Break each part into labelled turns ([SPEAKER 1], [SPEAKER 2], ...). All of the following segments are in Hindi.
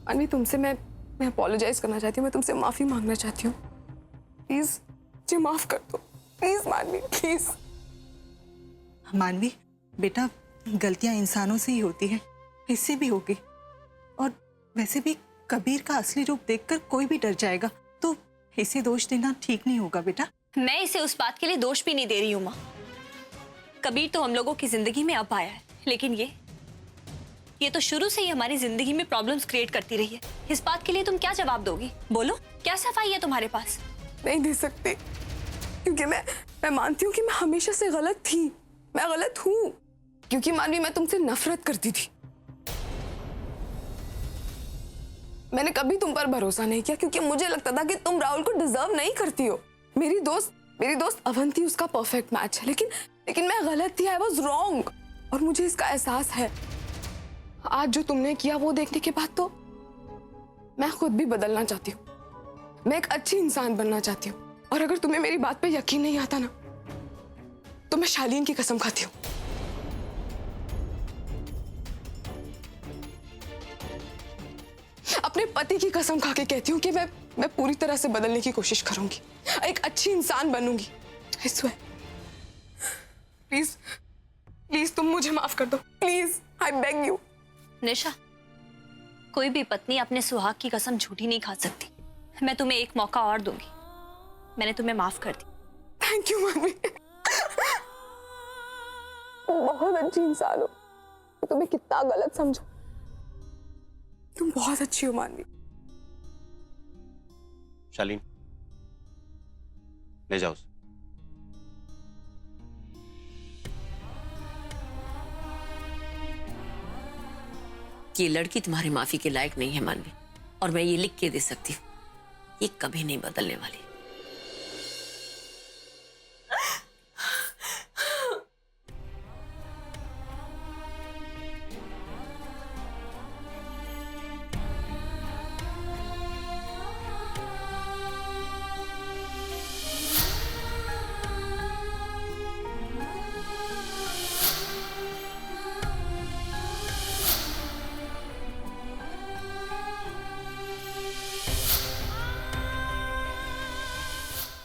[SPEAKER 1] मानवी तुमसे मैं अपोलोजाइज करना चाहती हूँ, मैं तुमसे माफी मांगना चाहती हूँ। प्लीज मुझे माफ कर दो, प्लीज मानवी, प्लीज।
[SPEAKER 2] मानवी बेटा, गलतियां इंसानों से ही होती है, इससे भी होगी। और वैसे भी कबीर का असली रूप देखकर कोई भी डर जाएगा, तो इसे दोष देना ठीक नहीं होगा बेटा।
[SPEAKER 3] मैं इसे उस बात के लिए दोष भी नहीं दे रही हूँ माँ। कबीर तो हम लोगों की जिंदगी में अब आया है, लेकिन ये तो शुरू से ही हमारी जिंदगी में प्रॉब्लम्स क्रिएट करती रही है। इस बात के लिए तुम क्या जवाब दोगी? बोलो, क्या सफाई है तुम्हारे पास?
[SPEAKER 1] नहीं दे सकती, क्योंकि मैं मानती हूँ कि मैं हमेशा से गलत थी, मैं गलत हूँ। क्योंकि मानवी मैं तुमसे नफरत करती थी, मैंने कभी तुम पर भरोसा नहीं किया, क्योंकि मुझे लगता था कि तुम राहुल को डिजर्व नहीं करती हो। मेरी दोस्त अवंती उसका परफेक्ट मैच है, लेकिन मैं गलत थी, आई वॉज रॉन्ग। और मुझे इसका एहसास है आज जो तुमने किया वो देखने के बाद। तो मैं खुद भी बदलना चाहती हूँ, मैं एक अच्छी इंसान बनना चाहती हूँ। और अगर तुम्हें मेरी बात पे यकीन नहीं आता ना, तो मैं शालीन की कसम खाती हूँ, अपने पति की कसम खा के कहती हूँ कि मैं पूरी तरह से बदलने की कोशिश करूंगी, एक अच्छी इंसान बनूंगी। I swear। प्लीज प्लीज तुम मुझे माफ कर दो, प्लीज, आई बेग यू।
[SPEAKER 3] निशा, कोई भी पत्नी अपने सुहाग की कसम झूठी नहीं खा सकती। मैं तुम्हें एक मौका और दूंगी, मैंने तुम्हें माफ कर दी।
[SPEAKER 1] थैंक यू मम्मी, तुम बहुत अच्छी इंसान हो, मैं तुम्हें कितना गलत समझा। तुम बहुत अच्छी हो मानवी।
[SPEAKER 4] शालीन, ले जाओ उसे।
[SPEAKER 5] ये लड़की तुम्हारी माफी के लायक नहीं है मानवी, और मैं ये लिख के दे सकती हूँ, ये कभी नहीं बदलने वाली।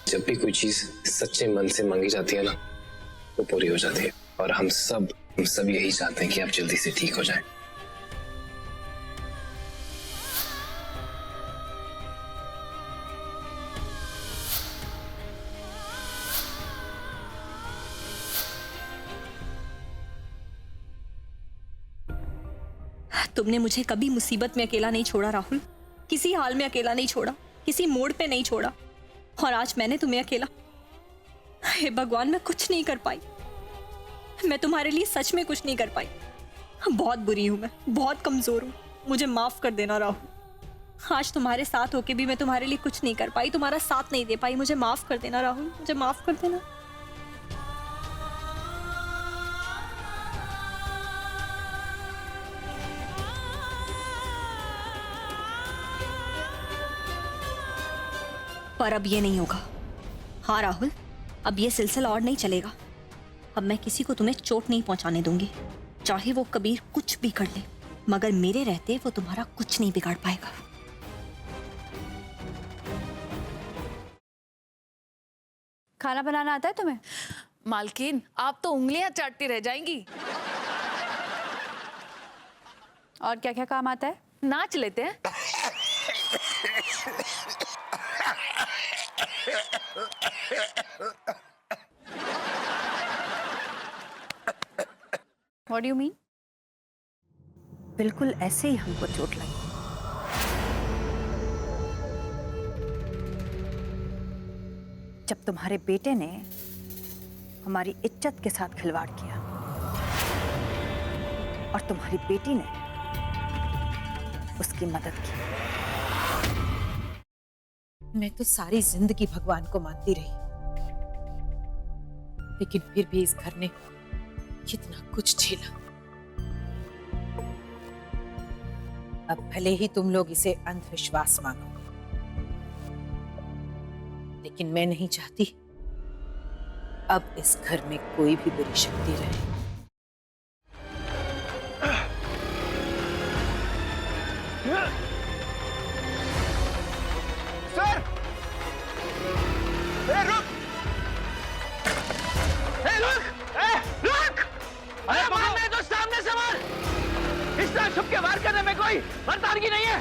[SPEAKER 6] जब भी कोई चीज सच्चे मन से मांगी जाती है ना, वो पूरी हो जाती है। और हम सब यही चाहते हैं कि आप जल्दी से ठीक हो जाएं।
[SPEAKER 3] तुमने मुझे कभी मुसीबत में अकेला नहीं छोड़ा राहुल, किसी हाल में अकेला नहीं छोड़ा, किसी मोड़ पे नहीं छोड़ा। और आज मैंने तुम्हें अकेला, हे भगवान, मैं कुछ नहीं कर पाई। मैं तुम्हारे लिए सच में कुछ नहीं कर पाई। बहुत बुरी हूं मैं, बहुत कमजोर हूं, मुझे माफ कर देना राहुल। आज तुम्हारे साथ होके भी मैं तुम्हारे लिए कुछ नहीं कर पाई, तुम्हारा साथ नहीं दे पाई। मुझे माफ कर देना राहुल, मुझे माफ कर देना। पर अब ये नहीं होगा। हाँ राहुल, अब ये सिलसिला और नहीं चलेगा। अब मैं किसी को तुम्हें चोट नहीं पहुंचाने दूंगी, चाहे वो कबीर कुछ भी कर ले, मगर मेरे रहते वो तुम्हारा कुछ नहीं बिगाड़ पाएगा।
[SPEAKER 7] खाना बनाना आता है तुम्हें?
[SPEAKER 8] मालकिन, आप तो उंगलियां चाटती रह जाएंगी।
[SPEAKER 7] और क्या क्या काम आता है?
[SPEAKER 8] नाच लेते हैं।
[SPEAKER 7] What do you mean?
[SPEAKER 9] बिल्कुल ऐसे ही हमको चोट लगी। जब तुम्हारे बेटे ने हमारी इज्जत के साथ खिलवाड़ किया और तुम्हारी बेटी ने उसकी मदद की।
[SPEAKER 10] मैं तो सारी जिंदगी भगवान को मानती रही, लेकिन फिर भी इस घर ने कितना कुछ झेला। अब भले ही तुम लोग इसे अंधविश्वास मानो, लेकिन मैं नहीं चाहती अब इस घर में कोई भी बुरी शक्ति रहे।
[SPEAKER 4] सर! रुक! रुक! अरे मारना है तो सामने से मार! इस तरह छुप के वार करने में कोई मर्दानगी नहीं है।